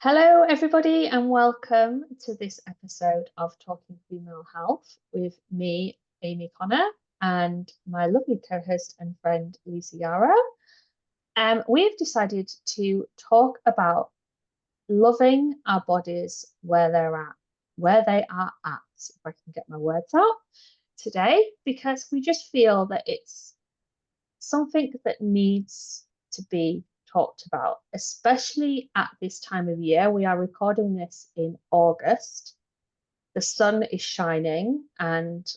Hello, everybody, and welcome to this episode of Talking Female Health with me, Amy Connor, and my lovely co-host and friend, Lisa Yara. We've decided to talk about loving our bodies where they are at, if I can get my words out today, because we just feel that it's something that needs to be talked about, especially at this time of year. We are recording this in August. The sun is shining and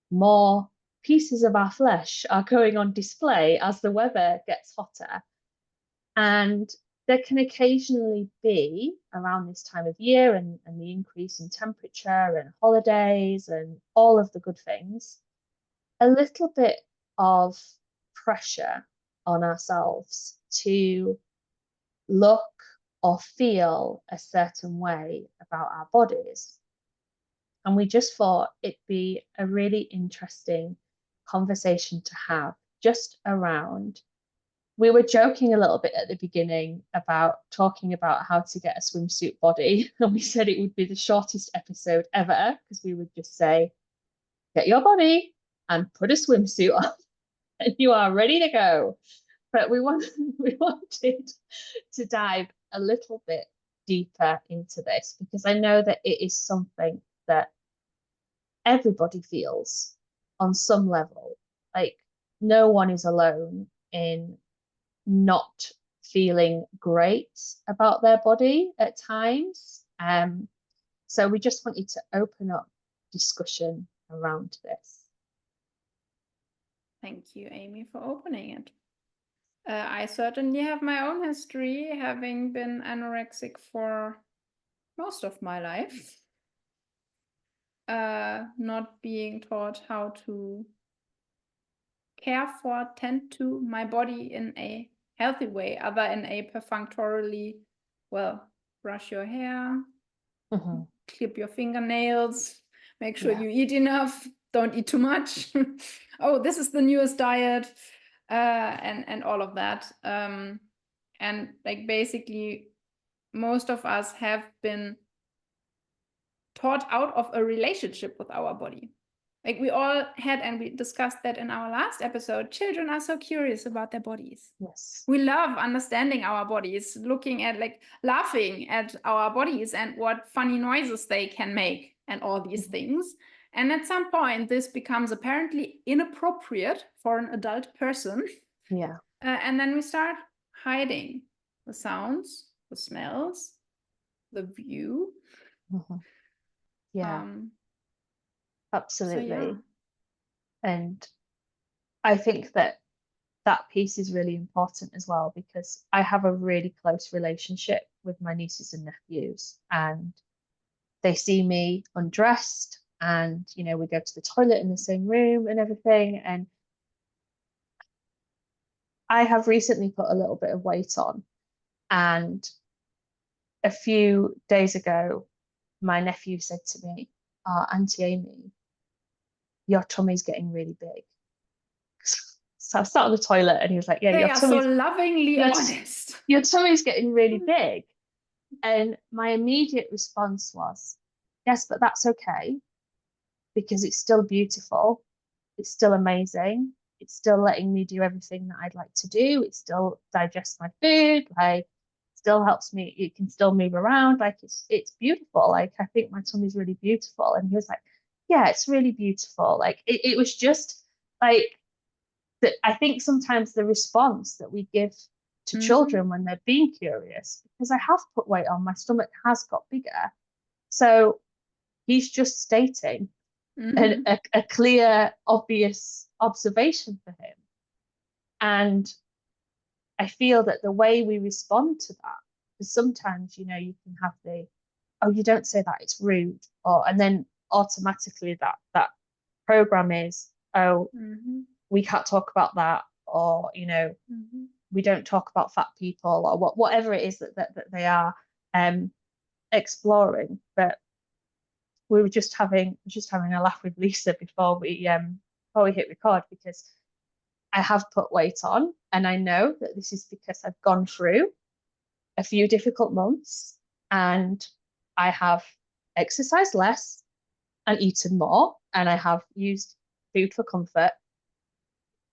more pieces of our flesh are going on display as the weather gets hotter. And there can occasionally be, around this time of year and the increase in temperature and holidays and all of the good things, a little bit of pressure on ourselves to look or feel a certain way about our bodies. And we just thought it'd be a really interesting conversation to have just around. We were joking a little bit at the beginning about talking about how to get a swimsuit body, and we said it would be the shortest episode ever because we would just say, get your body and put a swimsuit on and you are ready to go. But we wanted to dive a little bit deeper into this because I know that it is something that everybody feels on some level. Like, no one is alone in not feeling great about their body at times. So we just wanted to open up discussion around this. Thank you, Amy, for opening it. I certainly have my own history, having been anorexic for most of my life. Not being taught how to care for, tend to my body in a healthy way, other in a perfunctorily, brush your hair, clip your fingernails, make sure you eat enough, don't eat too much. Oh, this is the newest diet, and all of that. And like basically most of us have been taught out of a relationship with our body. Like we all had, and we discussed that in our last episode, children are so curious about their bodies. Yes. We love understanding our bodies, looking at, like, laughing at our bodies and what funny noises they can make and all these things. And at some point, this becomes apparently inappropriate for an adult person. Yeah. And then we start hiding the sounds, the smells, the view. Yeah. Absolutely. So, yeah. And I think that piece is really important as well because I have a really close relationship with my nieces and nephews, and they see me undressed and, you know, we go to the toilet in the same room and everything. And I have recently put a little bit of weight on, and a few days ago, my nephew said to me, Auntie Amy, your tummy's getting really big. So I sat on the toilet and he was like, yeah, They are so lovingly honest. Your tummy's getting really big. And my immediate response was, yes, but that's okay because it's still beautiful. It's still amazing. It's still letting me do everything that I'd like to do. It still digests my food. Like, still helps me. It can still move around. Like, it's beautiful. Like, I think my tummy's really beautiful. And he was like, yeah, it's really beautiful. Like, it was just like that. I think sometimes the response that we give to children when they're being curious, because I have put weight on, my stomach has got bigger. So he's just stating a clear, obvious observation for him. And I feel that the way we respond to that, because sometimes, you know, you can have the, oh, you don't say that, it's rude, or and then automatically that program is, oh, we can't talk about that, or, you know, we don't talk about fat people, or whatever it is that they are exploring. But we were just having a laugh with Lisa before we hit record, because I have put weight on, and I know that this is because I've gone through a few difficult months and I have exercised less and eaten more, and I have used food for comfort.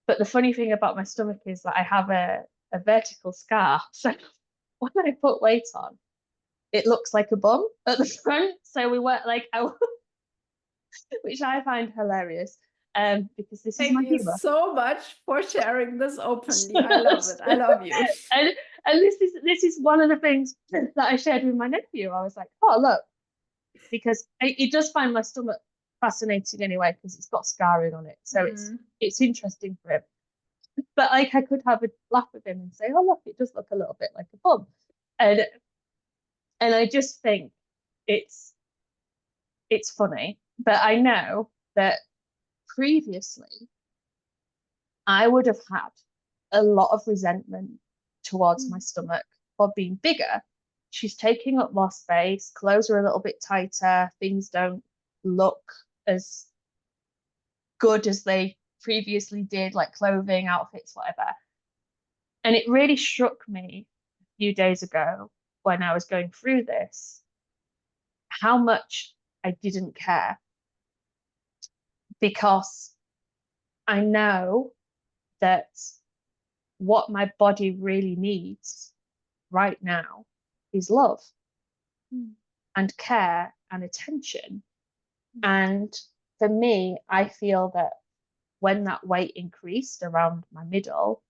But the funny thing about my stomach is that I have a vertical scar. So when I put weight on, it looks like a bum at the front. So we were like, which I find hilarious. Because this is my Thank you humor. so much for sharing this openly. I love it. I love you. and and this is one of the things that I shared with my nephew. I was like, oh look, because he does find my stomach fascinating anyway, because it's got scarring on it. So it's interesting for him. But like I could have a laugh with him and say, oh look, it does look a little bit like a bum. And I just think it's funny. But I know that previously I would have had a lot of resentment towards my stomach for being bigger. She's taking up more space, clothes are a little bit tighter, things don't look as good as they previously did, like clothing, outfits, whatever. And it really struck me a few days ago when I was going through this, how much I didn't care, because I know that what my body really needs right now is love and care and attention. And for me, I feel that when that weight increased around my middle,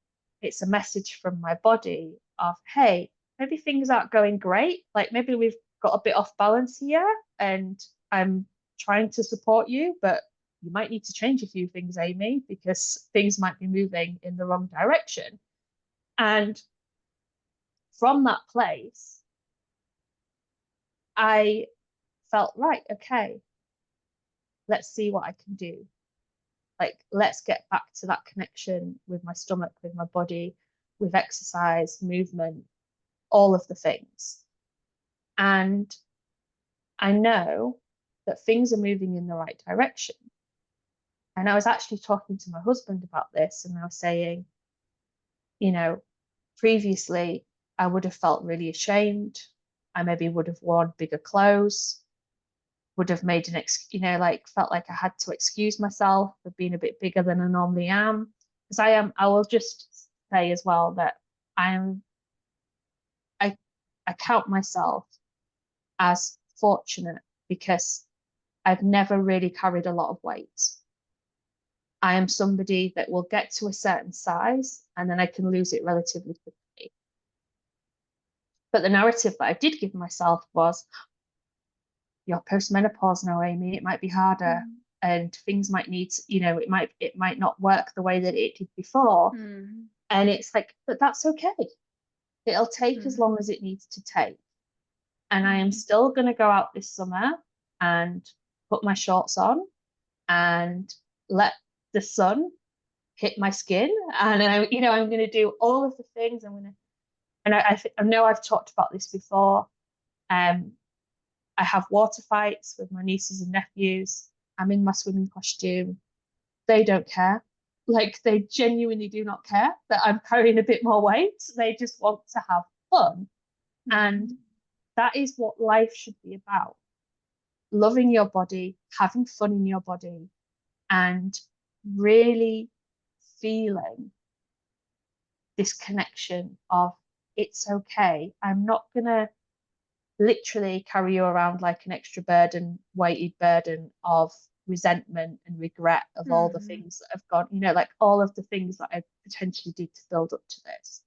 it's a message from my body of, hey, maybe things aren't going great. Like maybe we've got a bit off balance here, and I'm trying to support you, but you might need to change a few things, Amy, because things might be moving in the wrong direction. And from that place, I felt, right, okay, let's see what I can do. Like, let's get back to that connection with my stomach, with my body, with exercise, movement, all of the things. And I know that things are moving in the right direction. And I was actually talking to my husband about this, and I was saying, you know, previously I would have felt really ashamed. I maybe would have worn bigger clothes, would have made like felt like I had to excuse myself for being a bit bigger than I normally am. Because I will just say as well that I I count myself as fortunate, because I've never really carried a lot of weight. I am somebody that will get to a certain size and then I can lose it relatively quickly. But the narrative that I did give myself was, you're postmenopause now, Amy. It might be harder, and things might need, it might not work the way that it did before. And it's like, but that's okay. It'll take as long as it needs to take. And I am still going to go out this summer and put my shorts on and let the sun hit my skin. And I'm going to do all of the things. I know I've talked about this before. I have water fights with my nieces and nephews. I'm in my swimming costume. They don't care. Like, they genuinely do not care that I'm carrying a bit more weight. They just want to have fun. And that is what life should be about. Loving your body, having fun in your body, and really feeling this connection of, it's okay. I'm not going to literally carry you around like an extra burden, weighted burden of resentment and regret of all the things that have gone, like all of the things that I potentially did to build up to this.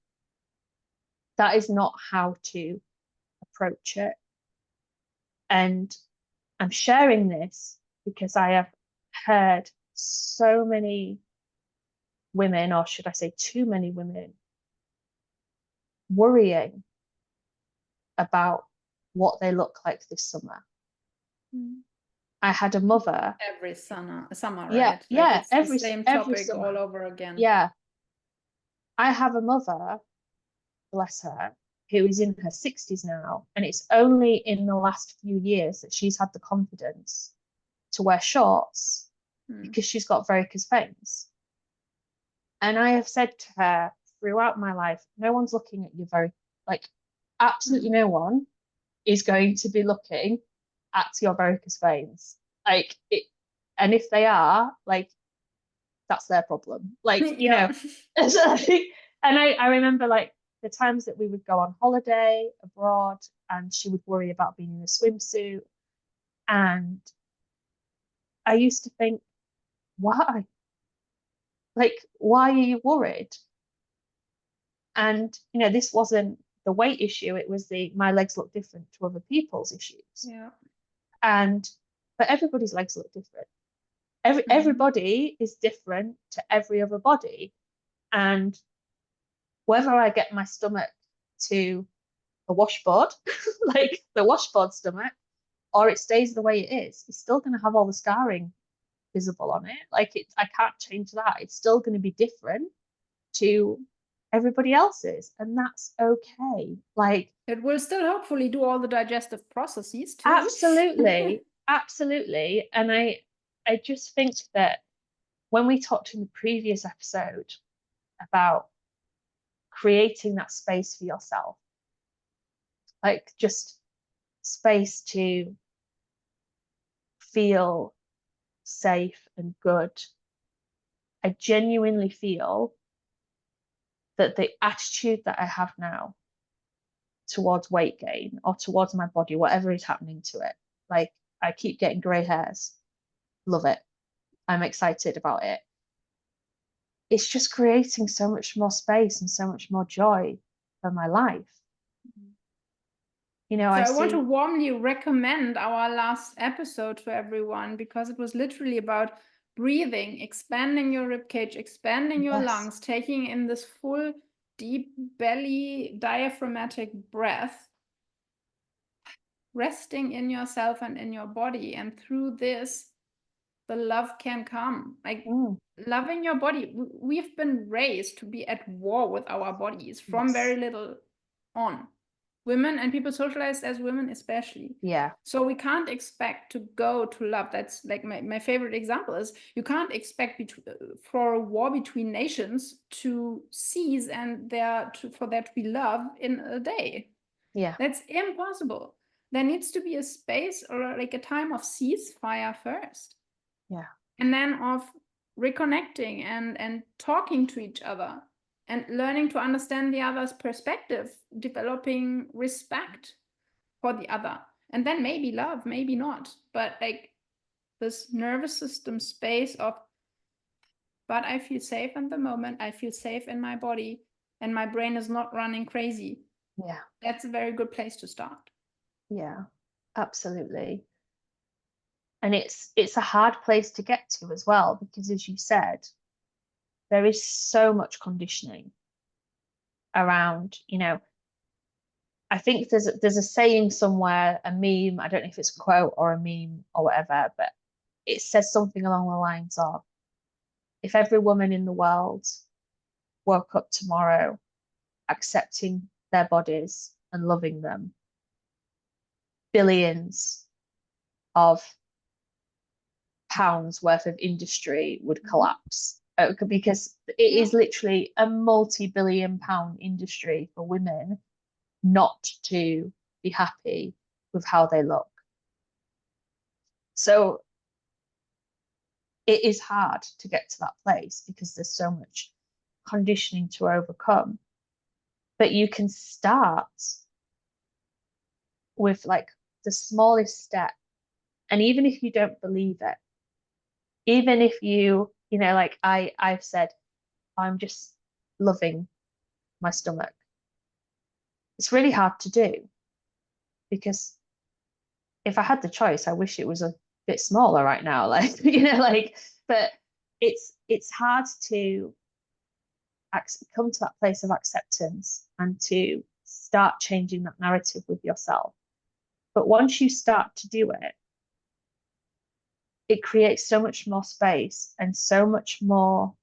That is not how to approach it. And I'm sharing this because I have heard so many women, or should I say too many women, worrying about what they look like this summer. I had a mother. Every summer, Yeah, right? yeah, Like it's every the same every topic summer. all over again. Yeah. I have a mother, bless her, who is in her 60s now, and it's only in the last few years that she's had the confidence to wear shorts because she's got varicose veins. And I have said to her throughout my life, no one's looking at you like absolutely no one. is going to be looking at your varicose veins. Like it, and if they are, like, that's their problem. Like, you know, Yeah. and I remember like the times that we would go on holiday abroad and she would worry about being in a swimsuit. And I used to think, why? Like, why are you worried? And, you know, this wasn't the weight issue, it was the my legs look different to other people's issues. Yeah. And but everybody's legs look different. Mhm. Everybody is different to every other body. And whether I get my stomach to a washboard, like the washboard stomach, or it stays the way it is, it's still going to have all the scarring visible on it. Like I can't change that. It's still going to be different to everybody else's, and that's okay. Like It will still hopefully do all the digestive processes too. absolutely, absolutely. And I just think that when we talked in the previous episode about creating that space for yourself, like just space to feel safe and good. I genuinely feel that the attitude that I have now towards weight gain or towards my body, whatever is happening to it, like I keep getting grey hairs. Love it. I'm excited about it. It's just creating so much more space and so much more joy for my life. You know, So I I want to see, warmly recommend our last episode to everyone because it was literally about breathing, expanding your rib cage, expanding your yes, lungs, taking in this full, deep belly diaphragmatic breath, resting in yourself and in your body. And through this, the love can come. Like mm, loving your body. We've been raised to be at war with our bodies from yes, very little on. Women and people socialized as women, especially. yeah, So we can't expect to go to love. That's like my favorite example is you can't expect for a war between nations to cease and for there to be love in a day. yeah, That's impossible. There needs to be a space or like a time of ceasefire first, yeah, and then of reconnecting and talking to each other and learning to understand the other's perspective, developing respect for the other, and then maybe love, maybe not, but like this nervous system space of, but I feel safe in the moment, I feel safe in my body, and my brain is not running crazy. yeah, That's a very good place to start. yeah, absolutely. And it's a hard place to get to as well, because as you said, there is so much conditioning around, you know, I think there's a saying somewhere, a meme, I don't know if it's a quote or a meme or whatever, but it says something along the lines of if every woman in the world woke up tomorrow accepting their bodies and loving them, billions of pounds worth of industry would collapse. Because it Yeah. is literally a multi-billion pound industry for women not to be happy with how they look. So it is hard to get to that place because there's so much conditioning to overcome. But you can start with like the smallest step. And even if you don't believe it, even if you know, like I've said, I'm just loving my stomach. It's really hard to do because if I had the choice, I wish it was a bit smaller right now. Like, you know, like, but it's hard to come to that place of acceptance and to start changing that narrative with yourself. But once you start to do it, it creates so much more space and so much more,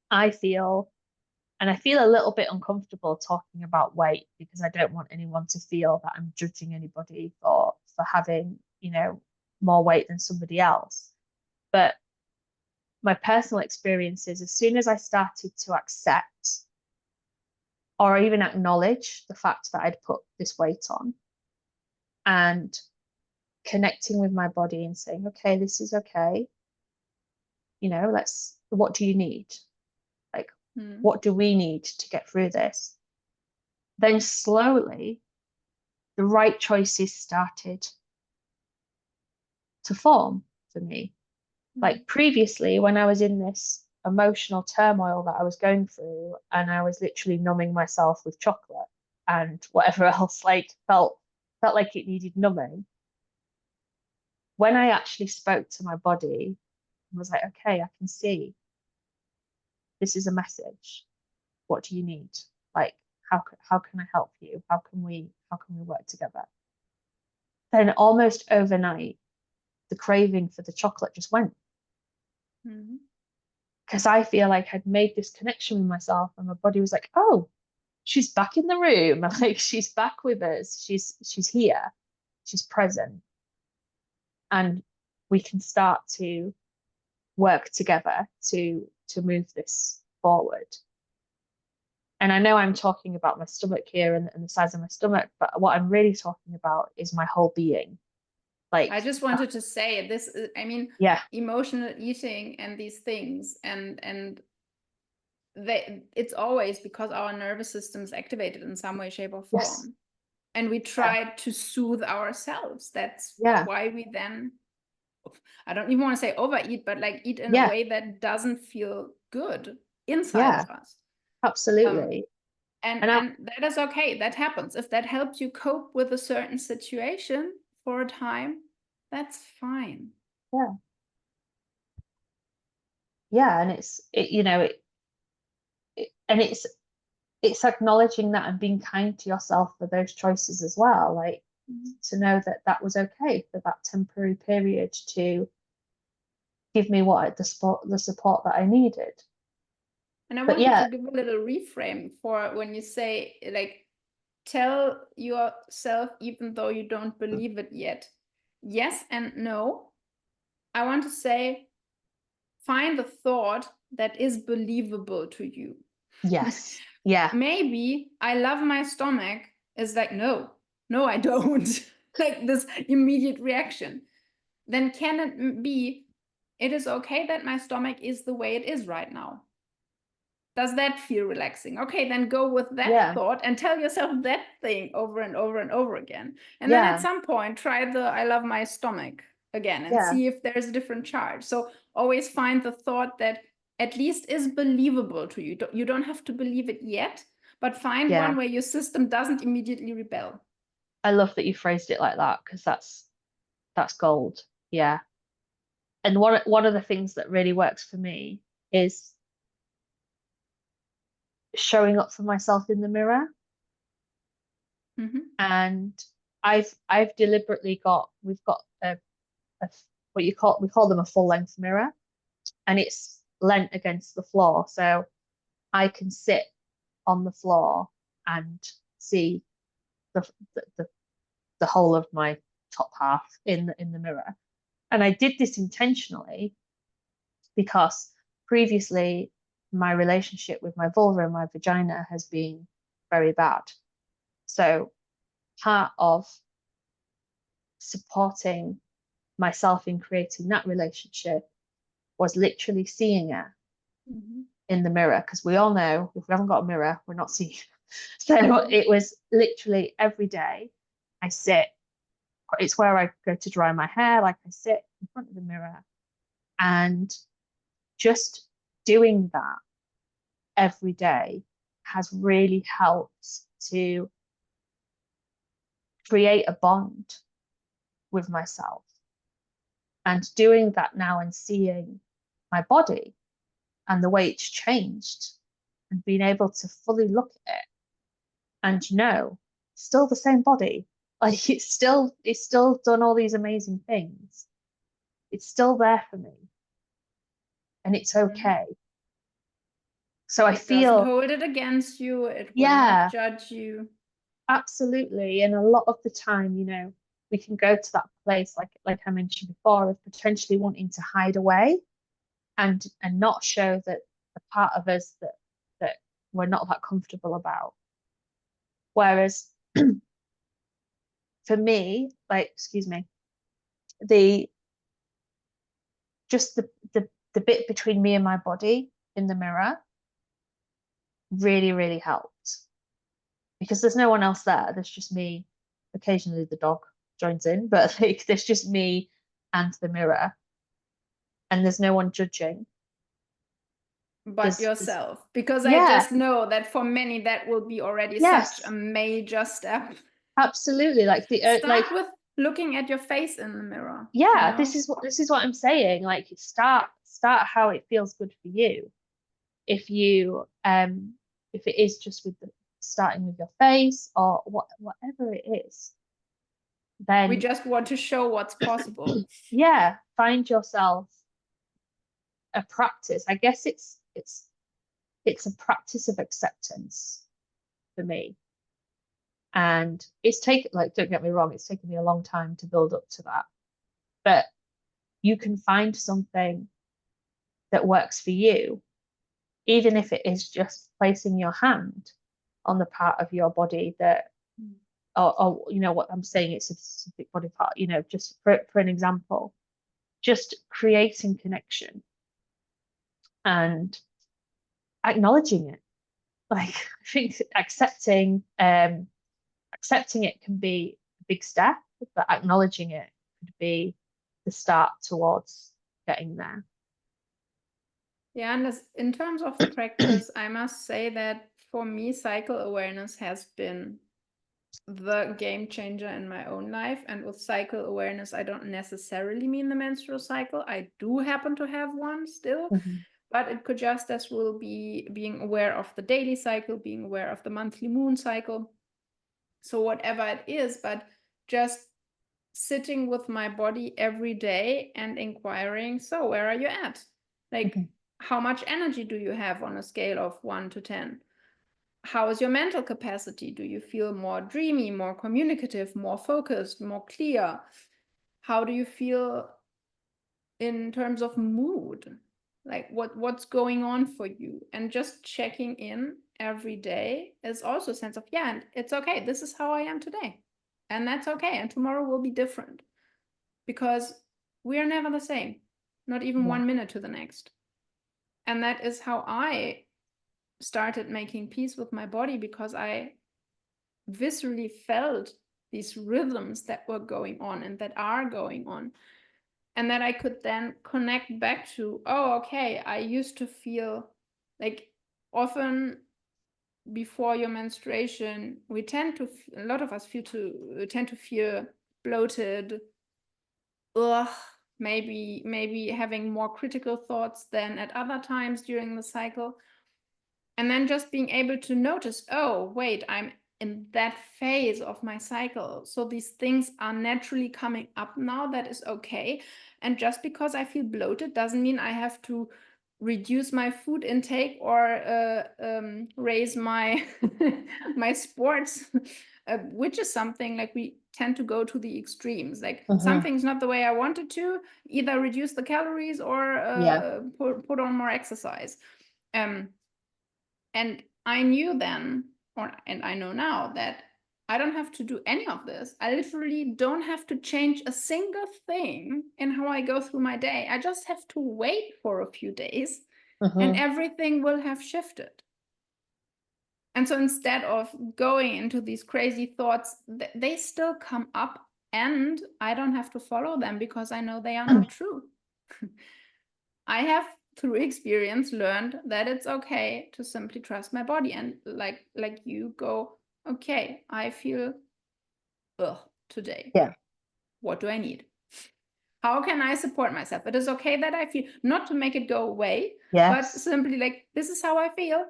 I feel, and I feel a little bit uncomfortable talking about weight because I don't want anyone to feel that I'm judging anybody for having, you know, more weight than somebody else. But my personal experience is as soon as I started to accept or even acknowledge the fact that I'd put this weight on, and connecting with my body and saying, okay, this is okay. You know, what do you need? Like, what do we need to get through this? Then slowly, the right choices started to form for me. Like previously, when I was in this emotional turmoil that I was going through, and I was literally numbing myself with chocolate and whatever else, like felt like it needed numbing. When I actually spoke to my body and was like, okay, I can see this is a message. What do you need? Like, how can I help you? How can we work together? Then almost overnight, the craving for the chocolate just went. Because I feel like I'd made this connection with myself, and my body was like, oh, she's back in the room. Like, she's back with us. She's here. She's present. And we can start to work together to move this forward. And I know I'm talking about my stomach here and the size of my stomach, but what I'm really talking about is my whole being. Like, I just wanted to say this, I mean, yeah, emotional eating and these things, and it's always because our nervous system is activated in some way, shape, or form. yes, And we try to soothe ourselves. That's yeah, why we then, I don't even want to say overeat, but like eat in a yeah, way that doesn't feel good inside yeah, of us. absolutely. And that is okay. That happens. If that helps you cope with a certain situation for a time, that's fine. Yeah, yeah, and you know, and it's acknowledging that and being kind to yourself for those choices as well. Like, to know that that was okay for that temporary period to give me the support that I needed. And I But wanted yeah, to give a little reframe for when you say, like, tell yourself, even though you don't believe it yet. Yes and no. I want to say, find a thought that is believable to you. yes, yeah, Maybe I love my stomach is like, no, I don't. Like this immediate reaction. Then can it be, it is okay that my stomach is the way it is right now? Does that feel relaxing? Okay, then go with that yeah, thought and tell yourself that thing over and over and over again. And then at yeah, some point, try the I love my stomach again and yeah, see if there's a different charge. So always find the thought that at least is believable to you. You don't have to believe it yet, but find yeah. one where your system doesn't immediately rebel. I love that you phrased it like that, because that's gold. Yeah. And one of the things that really works for me is showing up for myself in the mirror. And I've deliberately we've got a we call them a full length mirror, and it's leant against the floor, so I can sit on the floor and see the the, the whole of my top half in the mirror. And I did this intentionally because previously my relationship with my vulva and my vagina has been very bad. So part of supporting myself in creating that relationship was literally seeing it in the mirror, because we all know if we haven't got a mirror, we're not seeing. So it was literally every day I sit, it's where I go to dry my hair, like I sit in front of the mirror, and just doing that every day has really helped to create a bond with myself. And doing that now and seeing my body and the way it's changed, and being able to fully look at it and know still the same body. Like, it's still done all these amazing things. It's still there for me, and it's okay. So I It doesn't feel, hold it against you. It will not yeah, judge you. absolutely. And a lot of the time, we can go to that place, like I mentioned before, of potentially wanting to hide away and not show that the part of us that we're not that comfortable about. Whereas for me, like, excuse me, the just the bit between me and my body in the mirror really, really helped because there's no one else there. There's just me. Occasionally the dog joins in, but like there's just me and the mirror, and there's no one judging. But yourself, because I yeah, just know that for many that will be already yes, such a major step. absolutely. Like Start with looking at your face in the mirror. yeah, You know? this is what I'm saying. Like start how it feels good for you. If you if it is just with starting with your face or whatever it is, then we just want to show what's possible. yeah, find yourself a practice. I guess it's a practice of acceptance for me. And it's taken, like, don't get me wrong, it's taken me a long time to build up to that. But you can find something that works for you, even if it is just placing your hand on the part of your body that, or you know what I'm saying, it's a specific body part, you know, just for an example, just creating connection and acknowledging it. Like I think accepting it can be a big step, but acknowledging it could be the start towards getting there. Yeah, and in terms of practice, I must say that for me, cycle awareness has been the game changer in my own life. And with cycle awareness, I don't necessarily mean the menstrual cycle. I do happen to have one still, but it could just as well be being aware of the daily cycle, being aware of the monthly moon cycle. So whatever it is, but just sitting with my body every day and inquiring, so where are you at? Like, how much energy do you have on a scale of 1 to 10? How is your mental capacity? Do you feel more dreamy, more communicative, more focused, more clear? How do you feel in terms of mood? Like what's going on for you? And just checking in every day is also a sense of, yeah, and it's okay. This is how I am today. And that's okay. And tomorrow will be different because we are never the same, not even 1 minute to the next. And that is how I started making peace with my body, because I viscerally felt these rhythms that were going on and that are going on. And that I could then connect back to, oh, okay, I used to feel like often before your menstruation, we tend to, a lot of us tend to feel bloated, ugh, maybe having more critical thoughts than at other times during the cycle. And then just being able to notice, oh, wait, I'm in that phase of my cycle. So these things are naturally coming up now. That is okay. And just because I feel bloated doesn't mean I have to reduce my food intake or raise my my sports, which is something like we tend to go to the extremes. Like something's not the way I wanted to, either reduce the calories or put on more exercise. And I knew then, and I know now, that I don't have to do any of this. I literally don't have to change a single thing in how I go through my day. I just have to wait for a few days and everything will have shifted. And so instead of going into these crazy thoughts, they still come up and I don't have to follow them because I know they are not true. I have, through experience, learned that it's okay to simply trust my body and like you go, okay, I feel today. Yeah. What do I need? How can I support myself? It is okay that I feel, not to make it go away, but simply like, this is how I feel.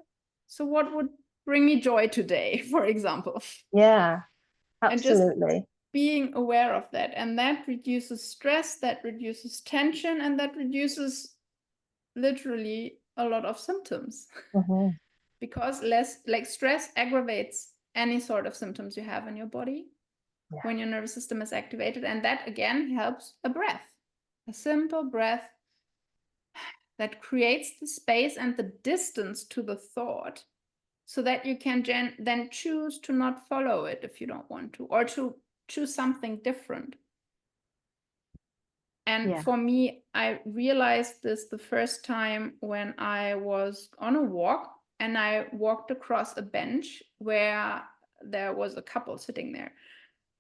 So what would bring me joy today, for example? Yeah, absolutely. absolutely. And just being aware of that. And that reduces stress, that reduces tension, and that reduces literally a lot of symptoms. Because less, like, stress aggravates any sort of symptoms you have in your body when your nervous system is activated. And that again helps a breath, a simple breath that creates the space and the distance to the thought, so that you can then choose to not follow it if you don't want to, or to choose something different. And Yeah. for me, I realized this the first time when I was on a walk and I walked across a bench where there was a couple sitting there.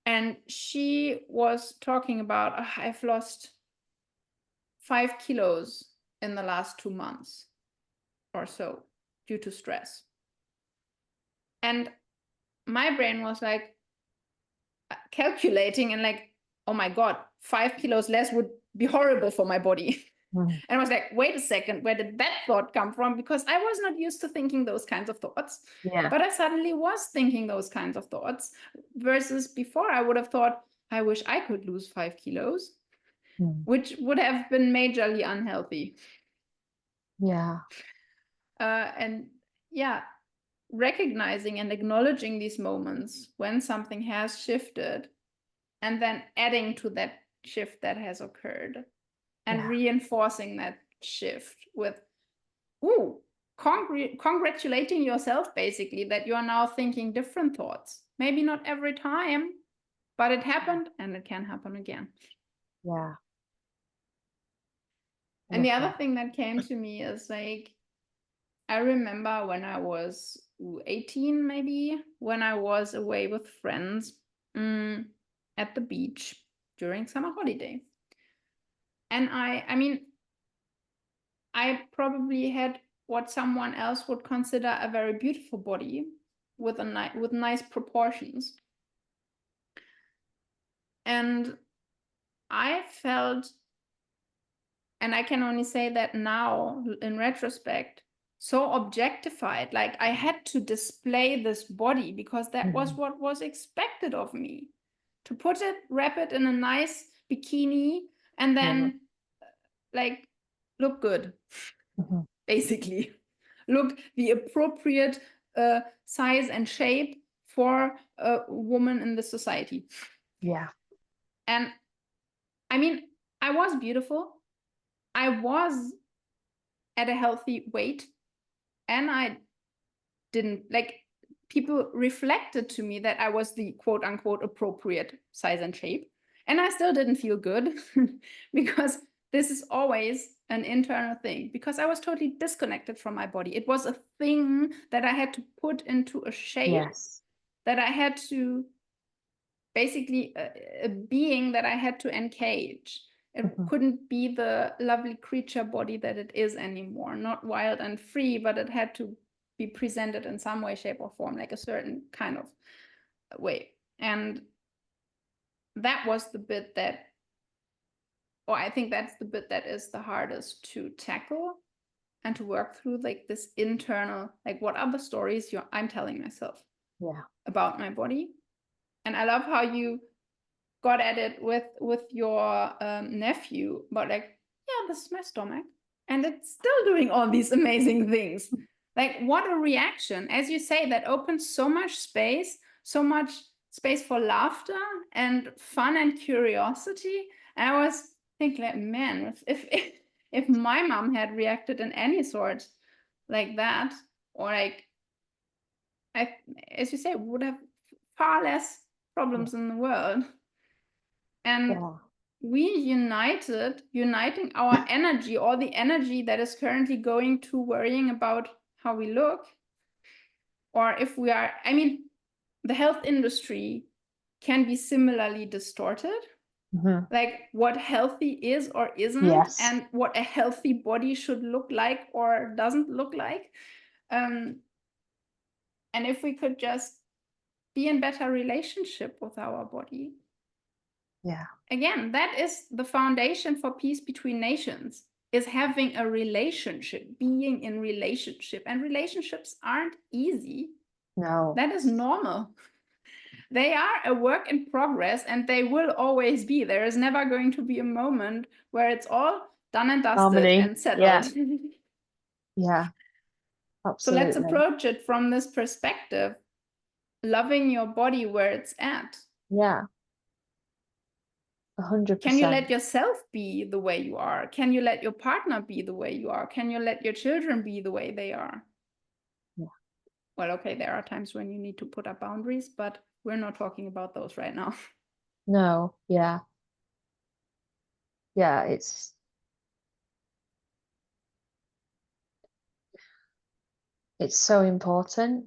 And she was talking about, I've lost 5 kilos in the last 2 months or so due to stress. And my brain was like calculating and like, oh my God, 5 kilos less would be horrible for my body. Mm. And I was like, wait a second, where did that thought come from? Because I was not used to thinking those kinds of thoughts. Yeah. But I suddenly was thinking those kinds of thoughts, versus before I would have thought, I wish I could lose 5 kilos, which would have been majorly unhealthy. Yeah. And yeah, recognizing and acknowledging these moments when something has shifted, and then adding to that shift that has occurred, and reinforcing that shift with, congratulating yourself basically that you are now thinking different thoughts. Maybe not every time, but it happened and it can happen again. Yeah. And the other thing that came to me is like, I remember when I was 18, maybe, when I was away with friends at the beach during summer holiday. And I mean, I probably had what someone else would consider a very beautiful body with with nice proportions. And I felt, and I can only say that now in retrospect, so objectified. Like I had to display this body because that was what was expected of me. To put it, wrap it in a nice bikini, and then like look good, basically. Look the appropriate size and shape for a woman in the society. Yeah. And I mean, I was beautiful. I was at a healthy weight, and I didn't like, people reflected to me that I was the quote unquote appropriate size and shape. And I still didn't feel good because this is always an internal thing, because I was totally disconnected from my body. It was a thing that I had to put into a shape, that I had to basically a being that I had to engage. It couldn't be the lovely creature body that it is anymore, not wild and free, but it had to be presented in some way, shape, or form, like a certain kind of way. And that was the bit that, or I think that's the bit that is the hardest to tackle and to work through, like this internal, like what are the stories I'm telling myself about my body. And I love how you got at it with your nephew, but like, yeah, this is my stomach and it's still doing all these amazing things. Like, what a reaction. As you say, that opens so much space for laughter and fun and curiosity. And I was thinking like, man, if my mom had reacted in any sort like that, or like, as you say, would have far less problems in the world. And we uniting our energy, all the energy that is currently going to worrying about how we look, or if we are, I mean, the health industry can be similarly distorted. Like what healthy is or isn't, and what a healthy body should look like or doesn't look like. And if we could just be in better relationship with our body. Again, that is the foundation for peace between nations, is having a relationship, being in relationship. And relationships aren't easy. No. That is normal. They are a work in progress, and they will always be. There is never going to be a moment where it's all done and dusted and settled. Yeah, absolutely. So let's approach it from this perspective, loving your body where it's at. Yeah. 100%. Can you let yourself be the way you are? Can you let your partner be the way you are? Can you let your children be the way they are? Well, okay, there are times when you need to put up boundaries, but we're not talking about those right now. No, yeah. Yeah, it's so important.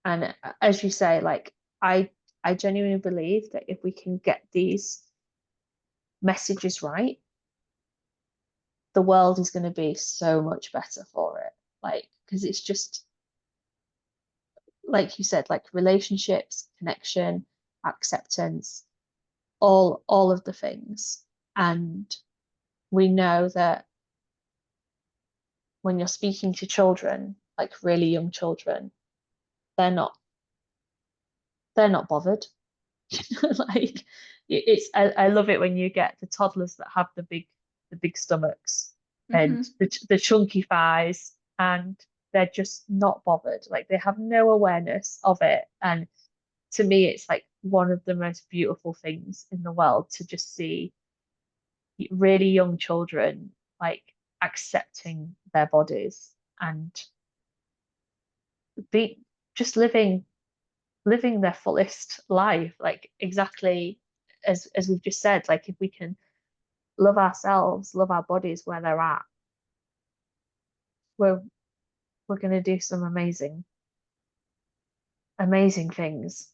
And as you say, like I genuinely believe that if we can get these messages right, the world is going to be so much better for it. Like, because it's just like you said, like relationships, connection, acceptance, all of the things. And we know that when you're speaking to children, like really young children, they're not they're not bothered. Like it's I love it when you get the toddlers that have the big stomachs and Mm-hmm. the chunky thighs, and they're just not bothered. Like they have no awareness of it. And to me, it's like one of the most beautiful things in the world to just see really young children like accepting their bodies and be just living their fullest life, like exactly as we've just said. Like if we can love ourselves, love our bodies where they're at, we're we're gonna do some amazing things.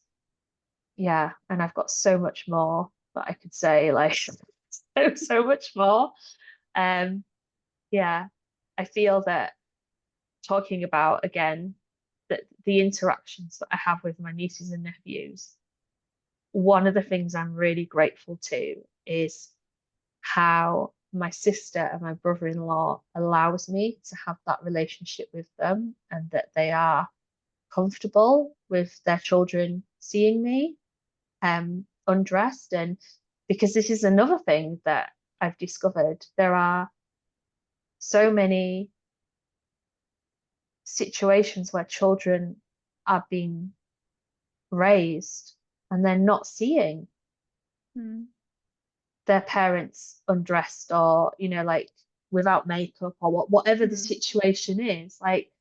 Yeah, and I've got so much more that I could say, like so much more. Um, yeah, I feel that talking about again that the interactions that I have with my nieces and nephews, one of the things I'm really grateful to is how my sister and my brother-in-law allows me to have that relationship with them, and that they are comfortable with their children seeing me undressed. And because this is another thing that I've discovered, there are so many situations where children are being raised and they're not seeing Mm. their parents undressed, or like without makeup, or whatever the Mm. situation is. Like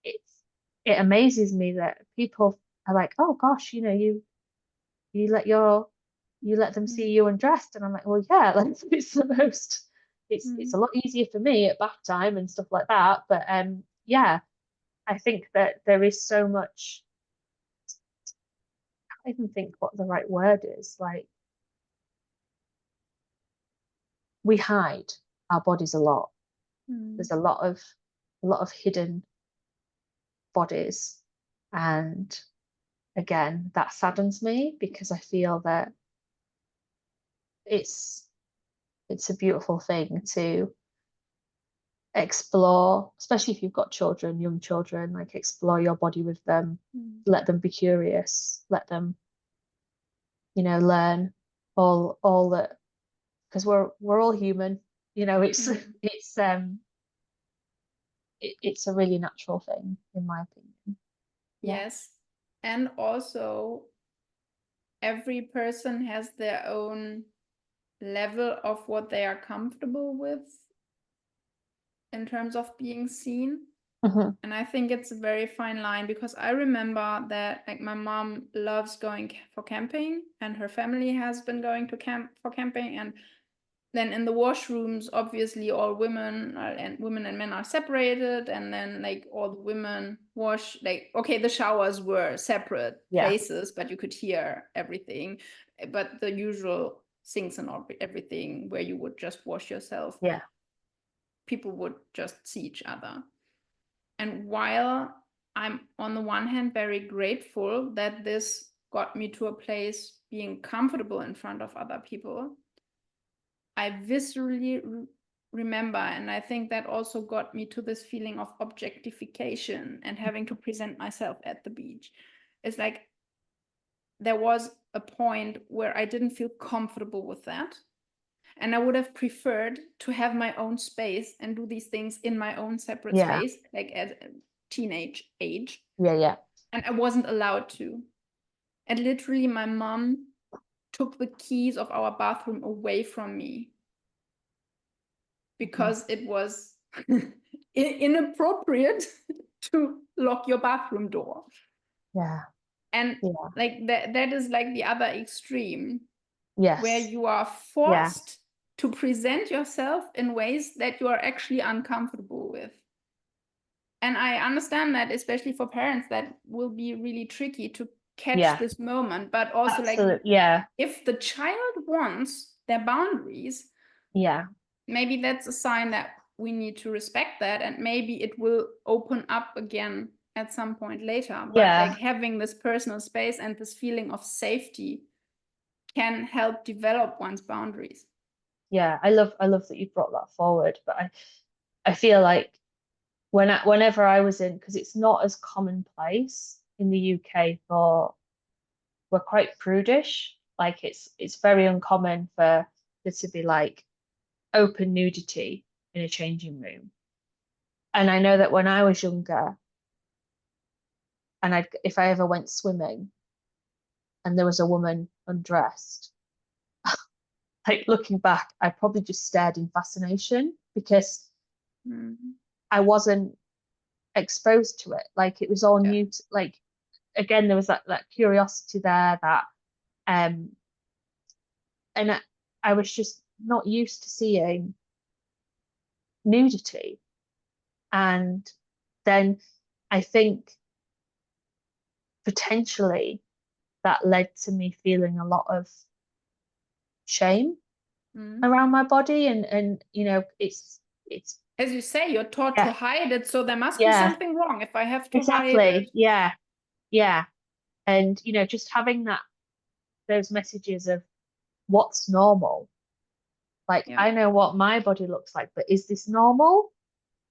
it's it amazes me that people are like, oh gosh, you let your you let them see Mm. you undressed. And I'm like, well, yeah, like it's the most it's Mm. a lot easier for me at bath time and stuff like that. But yeah, I think that there is so much. I can't even think what the right word is. Like we hide our bodies a lot. Mm. There's a lot of hidden bodies. And again, that saddens me because I feel that it's it's a beautiful thing to explore, especially if you've got children, young children, like explore your body with them, Mm. let them be curious, let them, learn all that, because we're all human. It's Mm. it's a really natural thing, in my opinion. Yeah. Yes. And also, every person has their own level of what they are comfortable with in terms of being seen. Hmm. And I think it's a very fine line, because I remember that like my mom loves going for camping, and her family has been going to camp for camping. And then in the washrooms, obviously all women and men are separated, and then like all the women wash, like, okay, the showers were separate Yeah. places, but you could hear everything. But the usual sinks and everything where you would just wash yourself, Yeah. people would just see each other. And while I'm on the one hand very grateful that this got me to a place being comfortable in front of other people, I viscerally remember, and I think that also got me to this feeling of objectification and having to present myself at the beach. It's like there was a point where I didn't feel comfortable with that. And I would have preferred to have my own space and do these things in my own separate Yeah. space, like at a teenage age. Yeah. Yeah. And I wasn't allowed to. And literally, my mom took the keys of our bathroom away from me Mhm. because it was inappropriate to lock your bathroom door. Yeah. And Yeah. like that is like the other extreme. where Yes. you are Yeah. forced to present yourself in ways that you are actually uncomfortable with. And I understand that, especially for parents, that will be really tricky to catch Yeah. this moment. But also, like, Absolutely. Yeah. if the child wants their boundaries, Yeah. maybe that's a sign that we need to respect that, and maybe it will open up again at some point later. But Yeah. like having this personal space and this feeling of safety can help develop one's boundaries. Yeah. I love that you brought that forward. But I feel like whenever I was in, because it's not as commonplace in the UK for, we're quite prudish. Like it's very uncommon for there to be like open nudity in a changing room. And I know that when I was younger, and if I ever went swimming and there was a woman undressed, like looking back, I probably just stared in fascination because I wasn't exposed to it. Like it was all Yeah. new to, like again, there was that curiosity there that um and I was just not used to seeing nudity. And then I think potentially that led to me feeling a lot of shame around my body and it's As you say, you're taught to yeah, hide it, so there must be yeah, something wrong if I have to hide exactly. it. Yeah, yeah. And just having those messages of what's normal. Like Yeah. I know what my body looks like, but is this normal?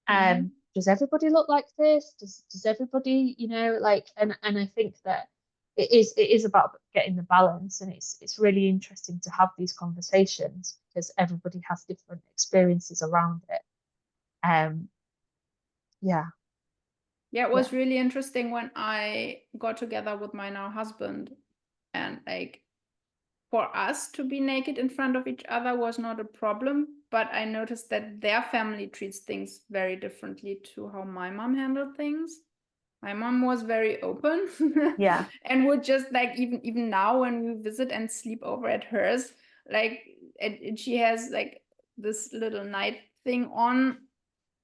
Mm-hmm. Does everybody look like this? Does everybody, like and I think that it is about getting the balance, and it's really interesting to have these conversations because everybody has different experiences around it. Um, yeah, Yeah, it yeah, was really interesting when I got together with my now husband, and like for us to be naked in front of each other was not a problem, but I noticed that their family treats things very differently to how my mom handled things. My mom was very open yeah, and would just like even now when we visit and sleep over at hers, like and she has like this little night thing on,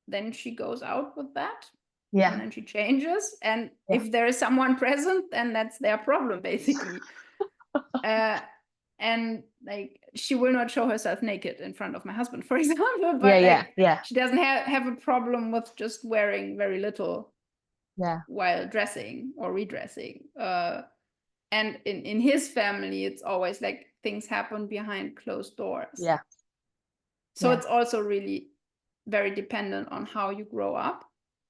then she goes out with that and yeah, then she changes, and yeah, if there is someone present, then that's their problem basically. uh, and like she will not show herself naked in front of my husband, for example, yeah, but yeah, like yeah, she doesn't have a problem with just wearing very little yeah, while dressing or redressing. And in his family, it's always like things happen behind closed doors. yeah, So yeah, it's also really very dependent on how you grow up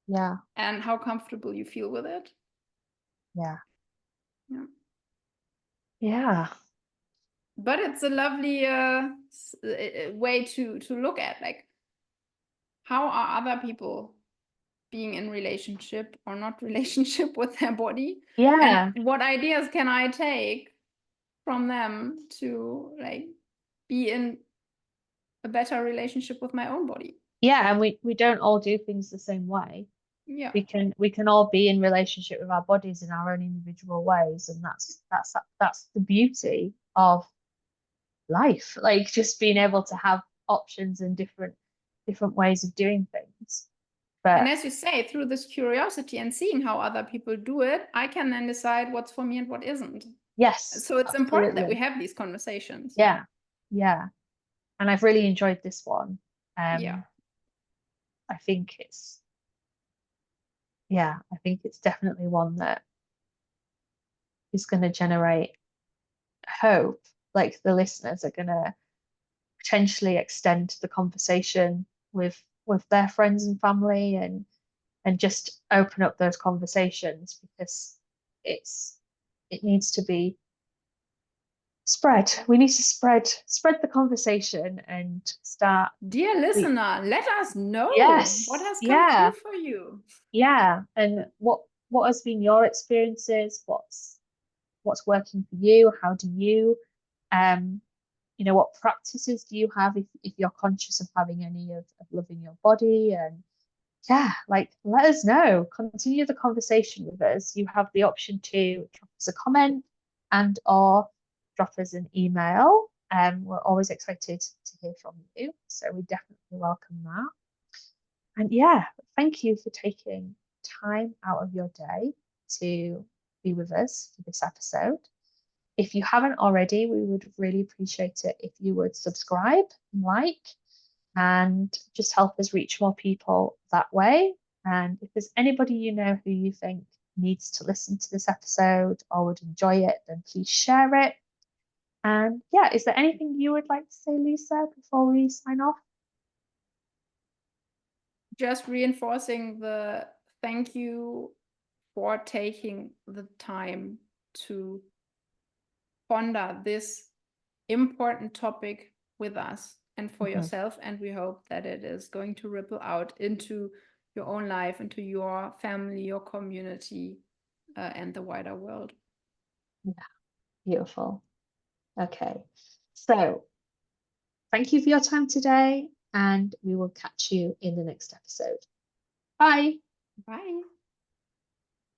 yeah, and how comfortable you feel with it. yeah, Yeah. yeah, But it's a lovely way to look at like how are other people being in relationship or not relationship with their body, and yeah, what ideas can I take from them to like be in a better relationship with my own body. yeah. And we don't all do things the same way. Yeah. We can all be in relationship with our bodies in our own individual ways, and that's the beauty of life, like just being able to have options and different ways of doing things. And But as you say, through this curiosity and seeing how other people do it, I can then decide what's for me and what isn't. yes, So it's important that we absolutely. have these conversations. Yeah, yeah. And I've really enjoyed this one. Yeah. I think it's yeah, I think it's definitely one that is going to generate hope. Like the listeners are going to potentially extend the conversation with their friends and family and just open up those conversations because it's it needs to be spread. We need to spread the conversation and start Dear the listener, let us know what yes, has come yeah, through for you. yeah. And what has been your experiences? What's working for you? How do you um what practices do you have if you're conscious of having any of loving your body? And yeah, like let us know. Continue the conversation with us. You have the option to drop us a comment and or drop us an email. We're always excited to hear from you. So we definitely welcome that. And yeah, thank you for taking time out of your day to be with us for this episode. If you haven't already, we would really appreciate it if you would subscribe and like and just help us reach more people that way. And if there's anybody you know who you think needs to listen to this episode or would enjoy it, then please share it. And yeah, is there anything you would like to say, Lisa, before we sign off? Just reinforcing the thank you for taking the time to ponder this important topic with us and for yourself. And we hope that it is going to ripple out into your own life, into your family, your community, and the wider world. Yeah, beautiful. Okay, so thank you for your time today, and we will catch you in the next episode. Bye. Bye.